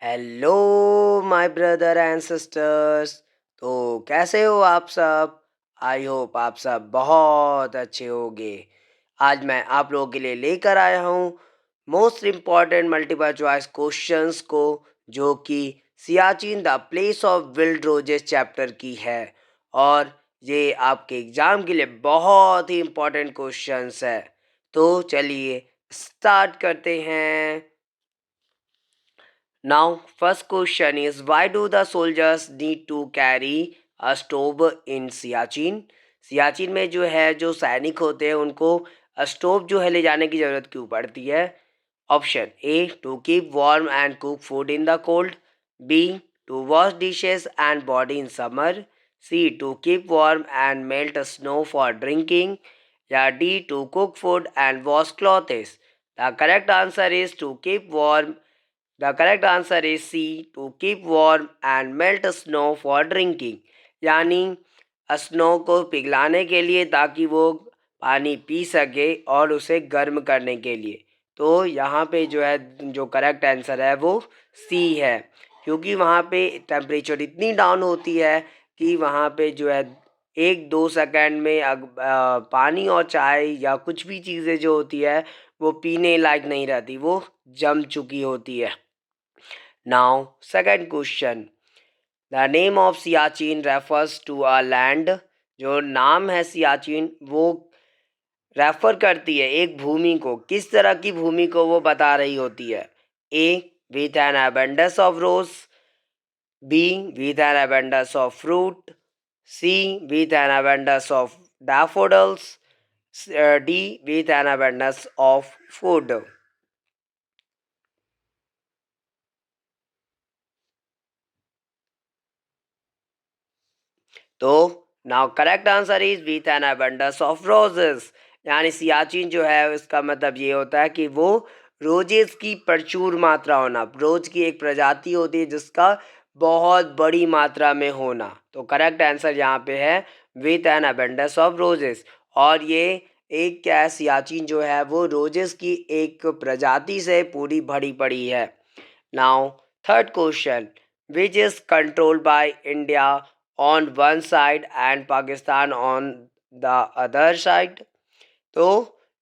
Hello my brother and sisters. तो कैसे हो आप सब? आई होप आप सब बहुत अच्छे होंगे। आज मैं आप लोगों के लिए लेकर आया हूँ most important multiple choice questions को, जो कि Siachen the place of wild roses chapter की है। और ये आपके एग्ज़ाम के लिए बहुत ही इम्पॉर्टेंट क्वेश्चंस है। तो चलिए स्टार्ट करते हैं। Now, first question is, why do the soldiers need to carry a stove in Siachen? Siachen में जो सैनिक होते हैं उनको स्टोव जो है ले जाने की ज़रूरत क्यों पड़ती है? Option A, to keep warm and cook food in the cold. B, to wash dishes and body in summer. C, to keep warm and melt snow for drinking. या D, to cook food and wash clothes. The correct answer is to keep warm. The correct answer is C, to keep warm and melt snow for drinking. यानी snow को पिघलाने के लिए ताकि वो पानी P सके और उसे गर्म करने के लिए। तो यहाँ पे जो करेक्ट आंसर है वो सी है, क्योंकि वहाँ पे टेम्परेचर इतनी डाउन होती है कि वहाँ पे 1-2 सेकंड में पानी और चाय या कुछ भी चीज़ें जो होती है वो पीने लायक नहीं रहती, वो जम चुकी होती है। Now, second question. The name of Siachen refers to a land. जो नाम है सियाचिन वो रेफर करती है एक भूमि को। किस तरह की भूमि को वो बता रही होती है? A, with an abundance of rose. B, with an abundance of fruit. C, with an abundance of daffodils. D, with an abundance of food. तो now correct answer is with an abundance of roses. यानी सियाचिन जो है उसका मतलब ये होता है कि वो रोजेस की प्रचुर मात्रा होना। रोज की एक प्रजाति होती है जिसका बहुत बड़ी मात्रा में होना। तो करेक्ट आंसर यहाँ पे है with an abundance of roses. और ये एक क्या है, सियाचिन जो है वो रोजेस की एक प्रजाति से पूरी भरी पड़ी है। Now third question, which is controlled by India on one side and Pakistan on the other side। तो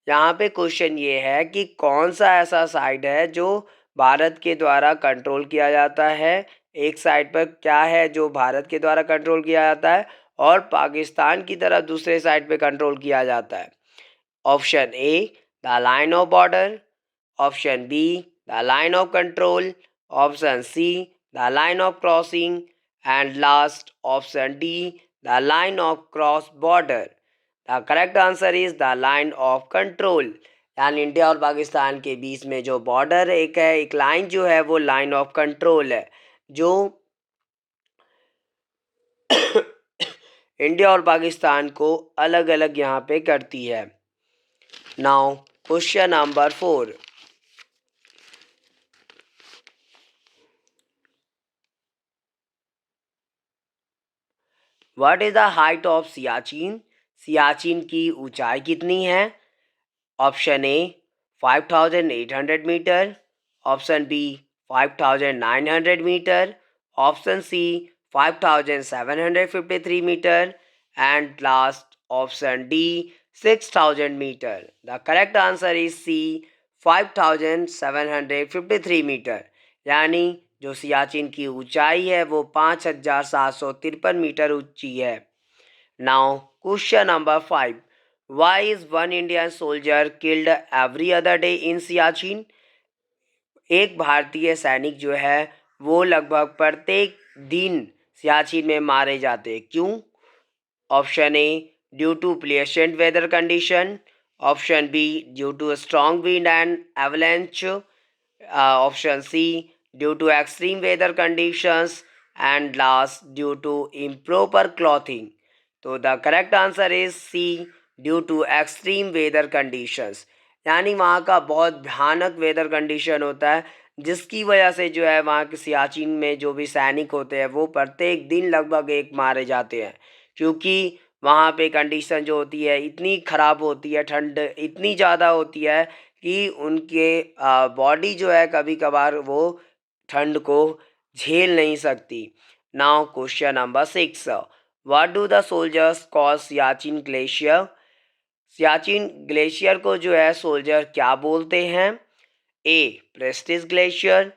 यहाँ पे क्वेश्चन ये है कि कौन सा ऐसा साइड है जो भारत के द्वारा कंट्रोल किया जाता है। एक साइड पर क्या है जो भारत के द्वारा कंट्रोल किया जाता है और पाकिस्तान की तरफ दूसरे साइड पे कंट्रोल किया जाता है। Option A, the line of border. Option B, the line of control. Option C, the line of crossing. And last option D, the line of cross border. The correct answer is the line of control. यानी India और पाकिस्तान के बीच में जो border एक है, एक line जो है वो लाइन ऑफ कंट्रोल है, जो इंडिया और पाकिस्तान को अलग अलग यहाँ पे करती है। Now question number 4। What is the height of Siachen? Siachen की ऊंचाई कितनी है? Option A 5800 metre. Option B 5900 metre. Option C 5753 metre. And last option D 6000 metre. The correct answer is C 5753 metre. यानी जो सियाचिन की ऊंचाई है वो 5753 मीटर ऊंची है। Now question number 5, why is one Indian soldier killed every other day in Siachen? एक भारतीय सैनिक जो है वो लगभग प्रत्येक दिन सियाचिन में मारे जाते हैं, क्यों? Option A, due to pleasant weather condition. Option B, due to strong wind and avalanche. Option C, due to extreme weather conditions. And last, due to improper clothing। तो the correct answer is C, due to extreme weather conditions. यानी वहाँ का बहुत भयानक weather condition होता है, जिसकी वजह से जो है वहाँ के सियाचिन में जो भी सैनिक होते हैं वो प्रत्येक दिन लगभग एक मारे जाते हैं, क्योंकि वहाँ पे कंडीशन जो होती है इतनी ख़राब होती है, ठंड इतनी ज़्यादा होती है कि उनके बॉडी जो है कभी कभार वो ठंड को झेल नहीं सकती। Now question number 6, what do the soldiers call Siachen glacier? Siachen glacier को जो है सोल्जर क्या बोलते हैं? A prestige glacier,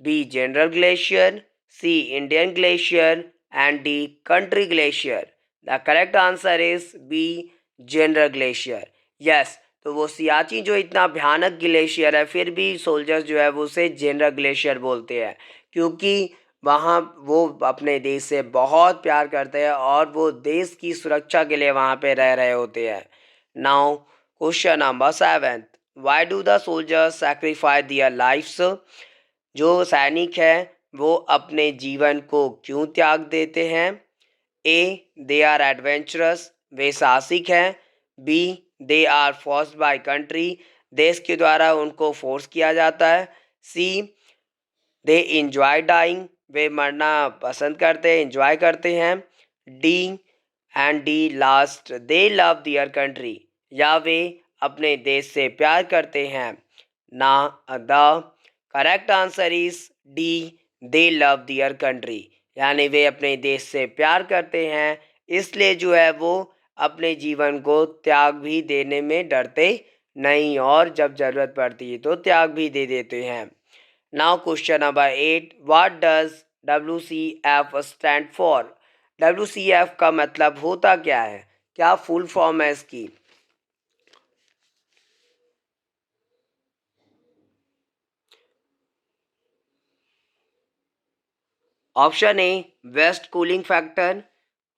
B general glacier, C Indian glacier and D country glacier. The correct answer is B general glacier. Yes, तो वो सियाचिन जो इतना भयानक ग्लेशियर है, फिर भी सोल्जर्स जो है वो उसे जनरल ग्लेशियर बोलते हैं, क्योंकि वहाँ वो अपने देश से बहुत प्यार करते हैं और वो देश की सुरक्षा के लिए वहाँ पे रह रहे होते हैं। Now question number 7, why do the soldiers sacrifice their lifes? जो सैनिक हैं वो अपने जीवन को क्यों त्याग देते हैं? ए दे आर एडवेंचरस, वे साहसिक हैं। B they are forced by country, देश के द्वारा उनको फोर्स किया जाता है। सी दे इंजॉय डाइंग, वे मरना पसंद करते हैं, इंजॉय करते हैं। D and D last, they love their country, या वे अपने देश से प्यार करते हैं। ना the correct answer is D, they love their country, यानी वे अपने देश से प्यार करते हैं, इसलिए जो है वो अपने जीवन को त्याग भी देने में डरते नहीं, और जब ज़रूरत पड़ती है तो त्याग भी दे देते हैं। Now question number 8, what does WCF stand for? WCF का मतलब होता क्या है? क्या फुल फॉर्म है इसकी? Option A west cooling factor,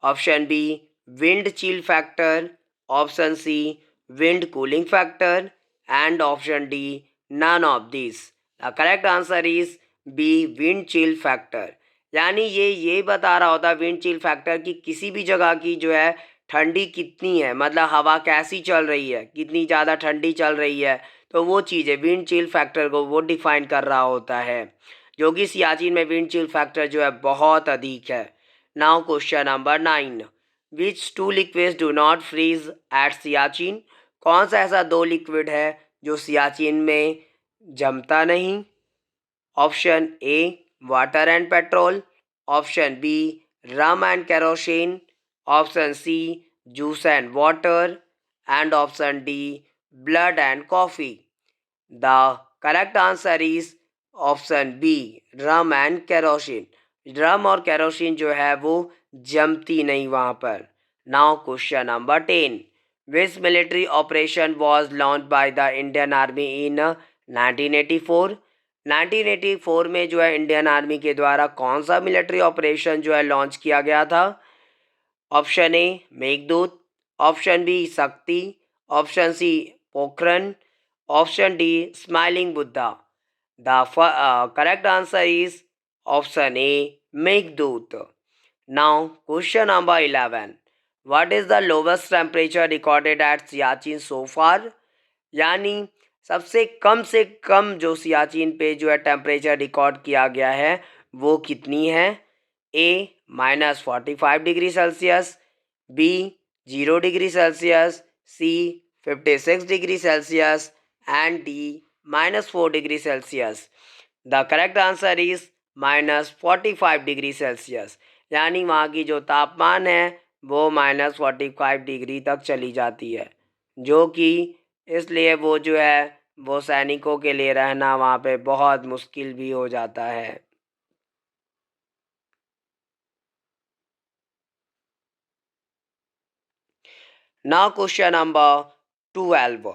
option B wind chill factor, option C wind cooling factor and option D none of this. The correct answer is B wind chill factor, यानी ये बता रहा होता है wind chill factor कि किसी भी जगह की जो है ठंडी कितनी है, मतलब हवा कैसी चल रही है, कितनी ज़्यादा ठंडी चल रही है, तो वो चीज़ है विंड चिल फैक्टर को वो डिफाइन कर रहा होता है, जो कि सियाचिन में विंड चिल फैक्टर जो है बहुत अधिक है। Now question number 9, which two liquids do not freeze at Siachen? कौन सा ऐसा दो लिक्विड है जो सियाचिन में जमता नहीं? Option A water and petrol, option B rum and kerosene, option C juice and water and option D blood and coffee. The correct answer is option B rum and kerosene. Rum और kerosene जो है वो जमती नहीं वहाँ पर। Now question number 10, which military operation was launched by the Indian army in 1984? 1984 में जो है इंडियन आर्मी के द्वारा कौन सा मिलिट्री ऑपरेशन जो है लॉन्च किया गया था? Option A Meghdoot, option B Shakti, option C Pokhran, option D smiling Buddha. The correct answer is option A Meghdoot. Now question number 11, what is the lowest temperature recorded at Siachen so far? यानी सबसे कम से कम जो सियाचिन पे जो है टेम्परेचर रिकॉर्ड किया गया है वो कितनी है? A -45 degree Celsius, B 0 degree Celsius, C 56 degree Celsius and D -4 degree Celsius. The correct answer is -45 degree Celsius, यानी वहाँ की जो तापमान है वो -45 डिग्री तक चली जाती है, जो कि इसलिए वो जो है वो सैनिकों के लिए रहना वहाँ पे बहुत मुश्किल भी हो जाता है। Now question number 12,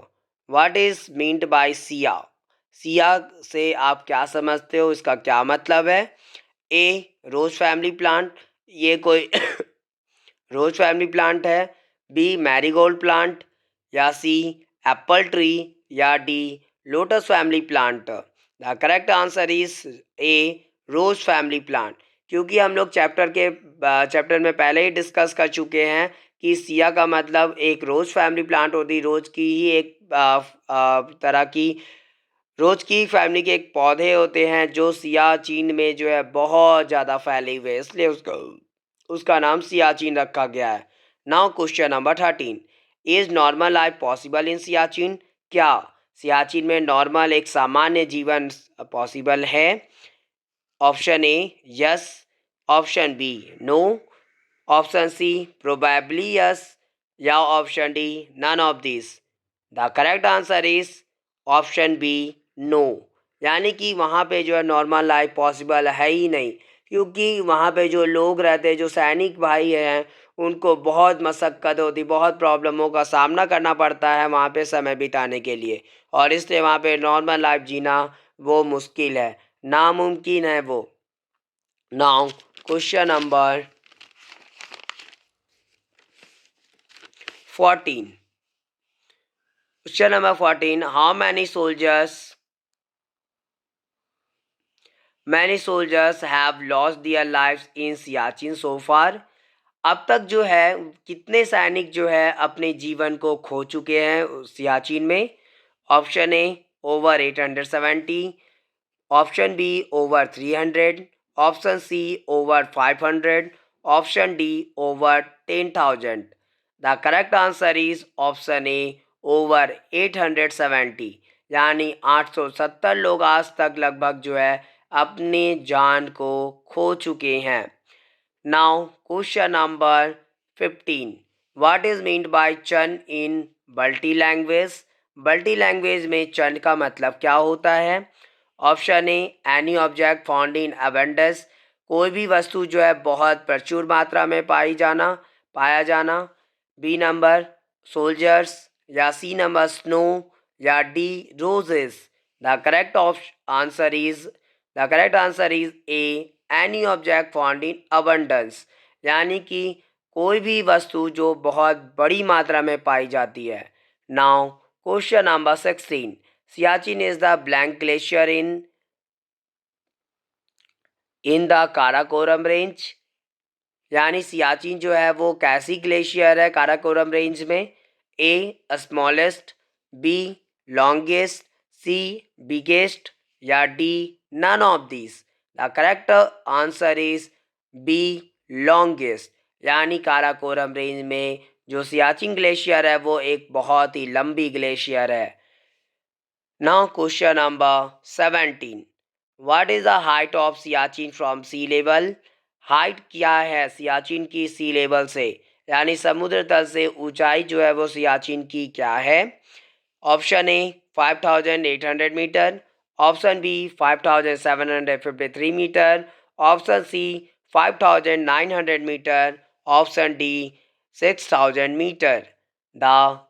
what is meant by Siya? Siya से आप क्या समझते हो, इसका क्या मतलब है? ए रोज फैमिली प्लांट, ये कोई रोज फैमिली प्लांट है। बी मैरीगोल्ड प्लांट, या सी एप्पल ट्री, या D lotus family plant. The correct answer is A rose family plant, क्योंकि हम लोग चैप्टर में पहले ही डिस्कस कर चुके हैं कि सिया का मतलब एक रोज फैमिली प्लांट होती, रोज की ही एक तरह की रोज की फैमिली के एक पौधे होते हैं जो सियाचिन में जो है बहुत ज़्यादा फैले हुए हैं, इसलिए उसका उसका नाम सियाचिन रखा गया है। Now question number 13, is normal life possible in Siachen? क्या सियाचिन में नॉर्मल एक सामान्य जीवन पॉसिबल है? Option A yes, option B no, option C probably yes, या option D none of this. The correct answer is option B no. यानी कि वहाँ पे जो है नॉर्मल लाइफ पॉसिबल है ही नहीं, क्योंकि वहाँ पे जो लोग रहते हैं, जो सैनिक भाई हैं, उनको बहुत मशक्क़त होती, बहुत प्रॉब्लमों का सामना करना पड़ता है वहाँ पे समय बिताने के लिए, और इसलिए वहाँ पे नॉर्मल लाइफ जीना वो मुश्किल है, नामुमकिन है वो। Now question number 14। Question number 14. How many soldiers have lost their lives in Siachen so far? अब तक जो है कितने सैनिक जो है अपने जीवन को खो चुके हैं सियाचिन में? Option A over 870, option B over 300, option C over 500, option D over 10,000। The correct answer is option A over 870, यानी 870 लोग आज तक लगभग जो है अपने जान को खो चुके हैं। Now question number 15। What is meant by चन इन बल्टी लैंग्वेज? बल्टी लैंग्वेज में चन का मतलब क्या होता है? Option A any object found in abundance, कोई भी वस्तु जो है बहुत प्रचुर मात्रा में पाया जाना। बी नंबर सोल्जर्स, या सी नंबर स्नो, या D roses. The correct answer is A any object found in abundance, यानी कि कोई भी वस्तु जो बहुत बड़ी मात्रा में पाई जाती है। Now question number 16। Siachen is the blank glacier in the Karakoram range, यानी सियाचिन जो है वो कैसी ग्लेशियर है काराकोरम रेंज में? A smallest, B longest, C biggest, या D none of this. The correct answer is B longest, यानी काराकोरम रेंज में जो सियाचिन ग्लेशियर है वो एक बहुत ही लंबी ग्लेशियर है। Now question number 17। What is the height of Siachen from sea level? Height क्या है सियाचिन की सी लेवल से, यानी समुद्र तल से ऊंचाई जो है वो सियाचिन की क्या है? Option A 5,800 metre, option B 5,753 metre, option C 5,900 metre, option D 6,000 metre. The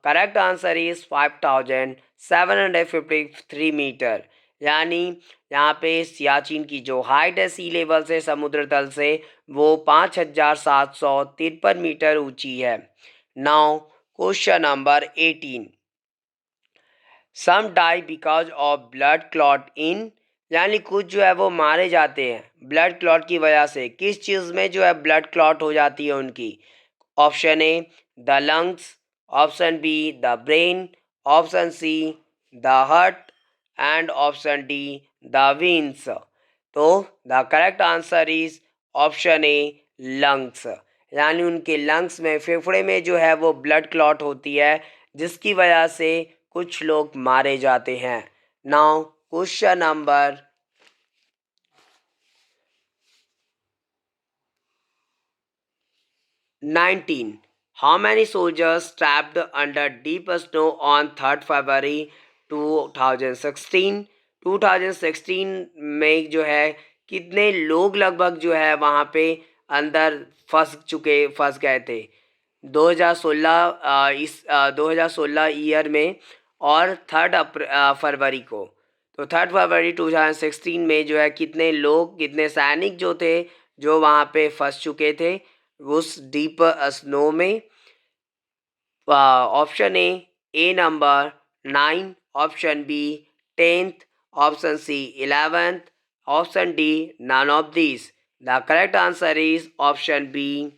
correct answer is 5,753 metre, यानी यहाँ पे सियाचिन की जो हाइट है सी लेवल से समुद्र तल से वो 5,753 मीटर ऊंची है। Now question number 18। Some die because of blood clot in, यानी कुछ जो है वो मारे जाते हैं ब्लड क्लॉट की वजह से। किस चीज़ में जो है ब्लड क्लॉट हो जाती है उनकी? Option A the lungs, option B the brain, option C the heart, and option D the veins. तो the correct answer is option A lungs, यानी उनके लंग्स में, फेफड़े में जो है वो ब्लड क्लॉट होती है, जिसकी वजह से कुछ लोग मारे जाते हैं। Now question number 19। How many soldiers trapped under deep snow on 3rd February 2016? 2016 में जो है कितने लोग लगभग जो है वहाँ पे अंदर फंस गए थे 2016 2016 ईयर में, और 3rd फरवरी को। तो 3rd फरवरी 2016 में जो है कितने लोग, कितने सैनिक जो थे जो वहाँ पे फंस चुके थे उस डीप स्नो में? Option A number 9, option B 10th, option C 11th, option D none of this. The correct answer is option B.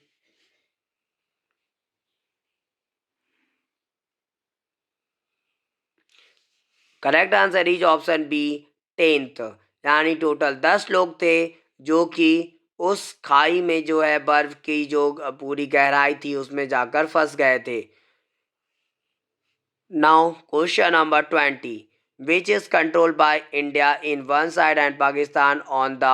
Correct answer is option B 10th, यानी टोटल 10 लोग थे जो कि उस खाई में जो है बर्फ की जो पूरी गहराई थी उसमें जाकर फंस गए थे। Now question number 20। Which is controlled by India in one side and Pakistan on the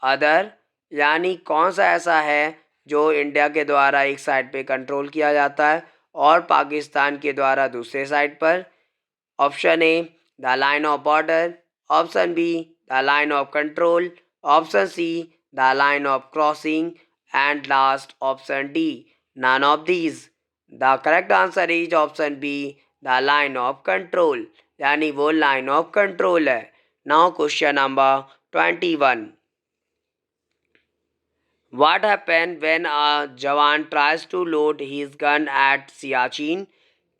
other, यानी कौन सा ऐसा है जो इंडिया के द्वारा एक साइड पे कंट्रोल किया जाता है और पाकिस्तान के द्वारा दूसरे साइड पर। Option A the line of border, option B the line of control, option C the line of crossing and last option D none of these. The correct answer is option B the line of control, यानी वो line of control है। Now question number 21। What happened when a जवान tries to load his gun at Siachen?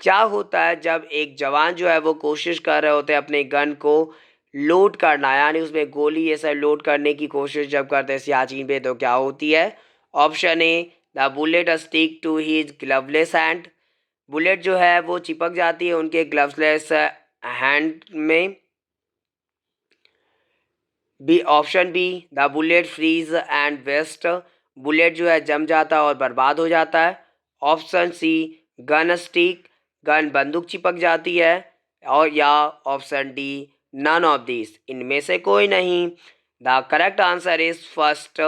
क्या होता है जब एक जवान जो है वो कोशिश कर रहे होते हैं अपने गन को लोड करना, यानी उसमें गोली ये सब लोड करने की कोशिश जब करते हैं सियाचिन पे, तो क्या होती है? Option A the bullet stick to his gloveless hand, bullet जो है वो चिपक जाती है उनके ग्लवलेस हैंड में। B option B the bullet freeze and waste, bullet जो है जम जाता है और बर्बाद हो जाता है। Option C gun stick, gun बंदूक चिपक जाती है। और या option D none of this, इनमें से कोई नहीं। The correct answer is first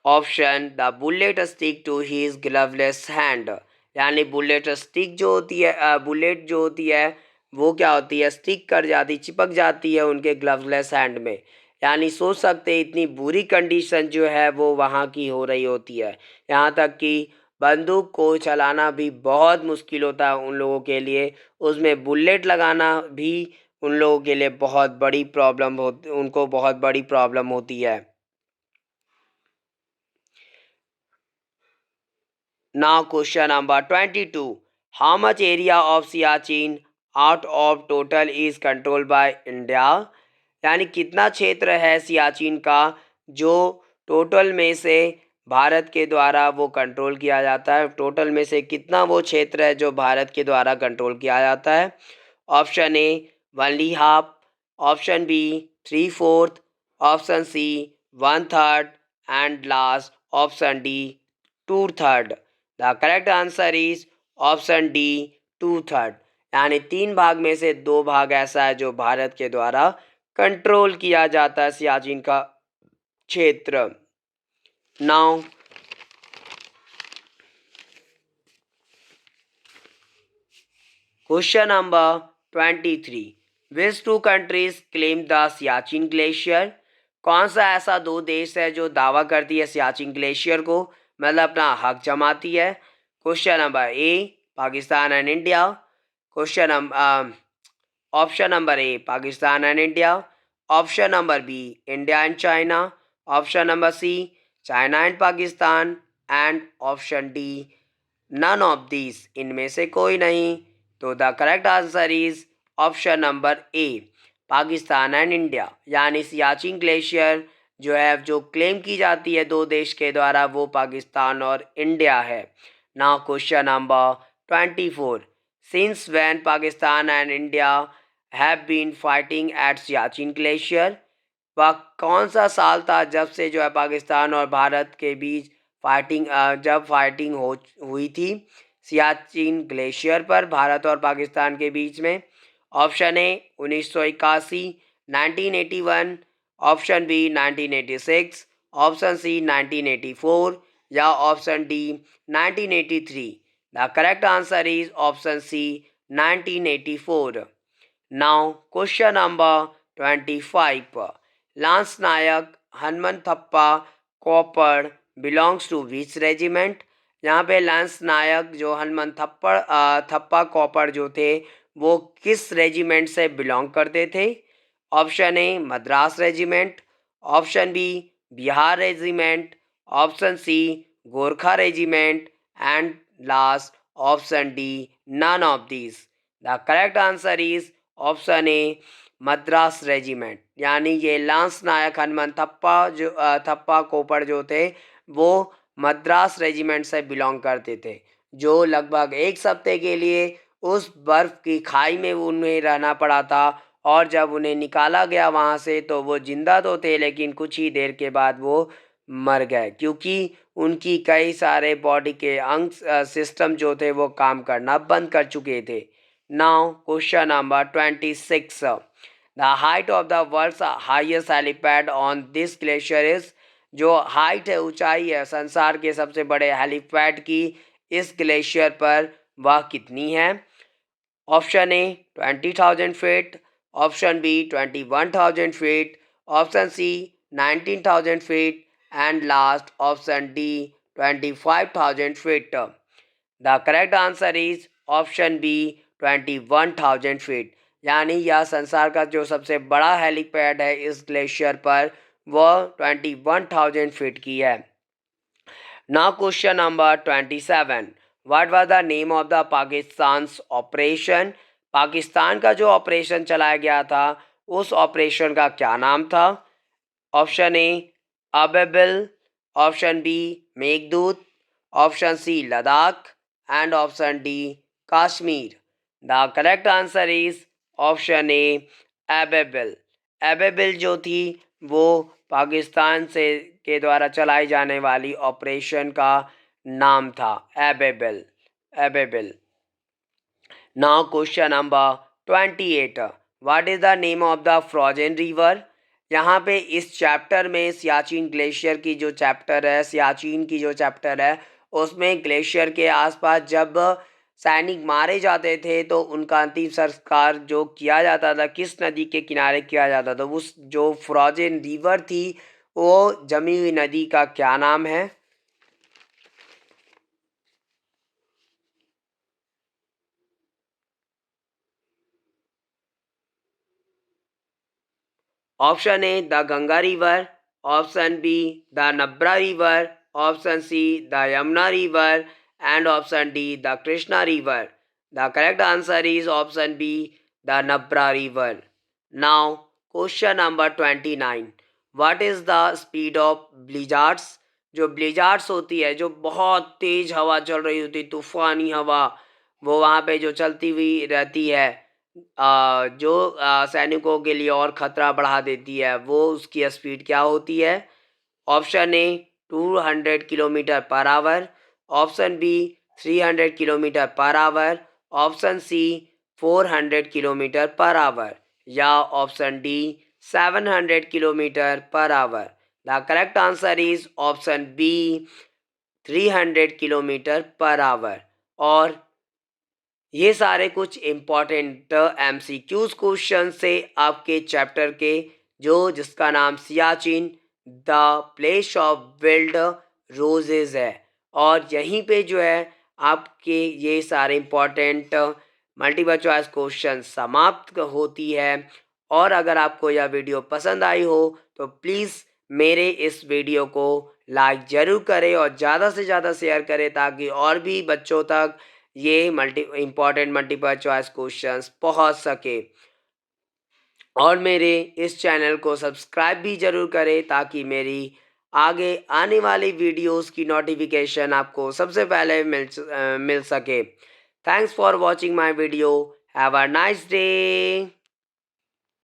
option the bullet stick to his gloveless hand, यानी बुलेट स्टिक जो होती है बुलेट जो होती है वो क्या होती है, स्टिक कर जाती, चिपक जाती है उनके ग्लवलेस हैंड में। यानी सोच सकते हैं इतनी बुरी कंडीशन जो है वो वहाँ की हो रही होती है, यहाँ तक कि बंदूक को चलाना भी बहुत मुश्किल होता है उन लोगों के लिए, उसमें बुलेट लगाना भी उन लोगों के लिए बहुत बड़ी प्रॉब्लम होती, उनको बहुत बड़ी प्रॉब्लम होती है। Now question number 22. How much area of Siachen out of total is controlled by India? यानी कितना क्षेत्र है सियाचिन का जो टोटल में से भारत के द्वारा वो कंट्रोल किया जाता है, टोटल में से कितना वो क्षेत्र है जो भारत के द्वारा कंट्रोल किया जाता है? Option A 1/2, option B 3/4, option C 1/3 and last option D 2/3। The correct answer is option D 2/3, यानी 3 भाग में से 2 भाग ऐसा है जो भारत के द्वारा कंट्रोल किया जाता है सियाचिन का क्षेत्र। Now question number 23। Which 2 countries claim the Siachen glacier? कौन सा ऐसा 2 देश है जो दावा करती है सियाचिन ग्लेशियर को, मतलब अपना हक जमाती है? Question number A Pakistan and India, question number option number A Pakistan and India, option number B India and China, option number C China and Pakistan and option D none of this, इनमें से कोई नहीं। तो the correct answer is option number A Pakistan and India, यानी Siachen glacier जो है जो claim की जाती है 2 देश के द्वारा वो पाकिस्तान और इंडिया है। Now question number 24। Since when Pakistan and India have been fighting at Siachen glacier? वह कौन सा साल था जब से जो है पाकिस्तान और भारत के बीच जब फाइटिंग हुई थी सियाचिन ग्लेशियर पर भारत और पाकिस्तान के बीच में? Option A 1981, 1981, option B 1986, option C 1984 या option D 1983। The correct answer is option C 1984। Now question number 25। Lance Naik Hanumanthappa Koppad belongs to which regiment? यहाँ पे लांस नायक जो थप्पा कॉपर जो थे वो किस रेजिमेंट से बिलोंग करते थे? Option A Madras regiment, option B Bihar regiment, option C Gorkha regiment and last option D none of this. The correct answer is option A Madras regiment, यानी ये लांस नायक हनुमान थप्पा कोपर जो थे वो मद्रास रेजिमेंट से बिलोंग करते थे, जो लगभग 1 हफ्ते के लिए उस बर्फ़ की खाई में उन्हें रहना पड़ा था और जब उन्हें निकाला गया वहाँ से तो वो जिंदा तो थे लेकिन कुछ ही देर के बाद वो मर गए, क्योंकि उनकी कई सारे बॉडी के अंग सिस्टम जो थे वो काम करना बंद कर चुके थे। Now question number 26। The height of the world's highest helipad on this glacier is? जो हाइट है, ऊंचाई है संसार के सबसे बड़े हेलीपैड की इस ग्लेशियर पर, वह कितनी है? Option A 20,000 feet, option B 21,000 feet, option C 19,000 feet and last option D 25,000 feet. The correct answer is option B 21,000 feet. यानी यह संसार का जो सबसे बड़ा हेलीपैड है इस ग्लेशियर पर, वह 21,000 फीट की है। Now question number 27, what was the name of the Pakistan's operation? Pakistan का जो ऑपरेशन चलाया गया था उस ऑपरेशन का क्या नाम था? Option A Ababeel, option B Meghdoot, option C Ladakh and option D Kashmir. The correct answer is option A Ababeel. Ababeel जो थी वो पाकिस्तान से के द्वारा चलाई जाने वाली ऑपरेशन का नाम था, Ababeel. Ababeel. Now question number 28, what is the name of the frozen river? यहाँ पे इस चैप्टर में सियाचिन ग्लेशियर की जो चैप्टर है, सियाचिन की जो चैप्टर है उसमें ग्लेशियर के आसपास जब सैनिक मारे जाते थे तो उनका अंतिम संस्कार जो किया जाता था किस नदी के किनारे किया जाता था? उस जो फ्रोजन रिवर थी वो जमी हुई नदी का क्या नाम है? Option A the Ganga river, option B the Nubra river, option C the Yamuna river and option D the Krishna river. The correct answer is option B the Nubra river. Now question number 29, what is the speed of blizzards? जो blizzards होती है, जो बहुत तेज हवा चल रही होती, तूफानी हवा, वो वहाँ पे जो चलती हुई रहती है, जो सैनिकों के लिए और खतरा बढ़ा देती है, वो उसकी स्पीड क्या होती है? Option A 200 kilometre per hour, option B 300 kilometre per hour, option C 400 kilometre per hour या option D 700 kilometre per hour. The correct answer is option B 300 kilometre per hour. और ये सारे कुछ इम्पॉर्टेंट MCQs क्वेश्चन से आपके chapter के, जो जिसका नाम Siachen the place of wild roses है। और यहीं पे जो है आपके ये सारे इम्पॉर्टेंट मल्टीपल चॉइस क्वेश्चन समाप्त होती है। और अगर आपको यह वीडियो पसंद आई हो तो प्लीज़ मेरे इस वीडियो को लाइक ज़रूर करें और ज़्यादा से ज़्यादा शेयर करें ताकि और भी बच्चों तक ये इम्पॉर्टेंट मल्टीपल चॉइस क्वेश्चंस पहुंच सके। और मेरे इस चैनल को सब्सक्राइब भी ज़रूर करें ताकि मेरी आगे आने वाली वीडियोस की नोटिफिकेशन आपको सबसे पहले मिल सके। Thanks for watching my video. Have a nice day.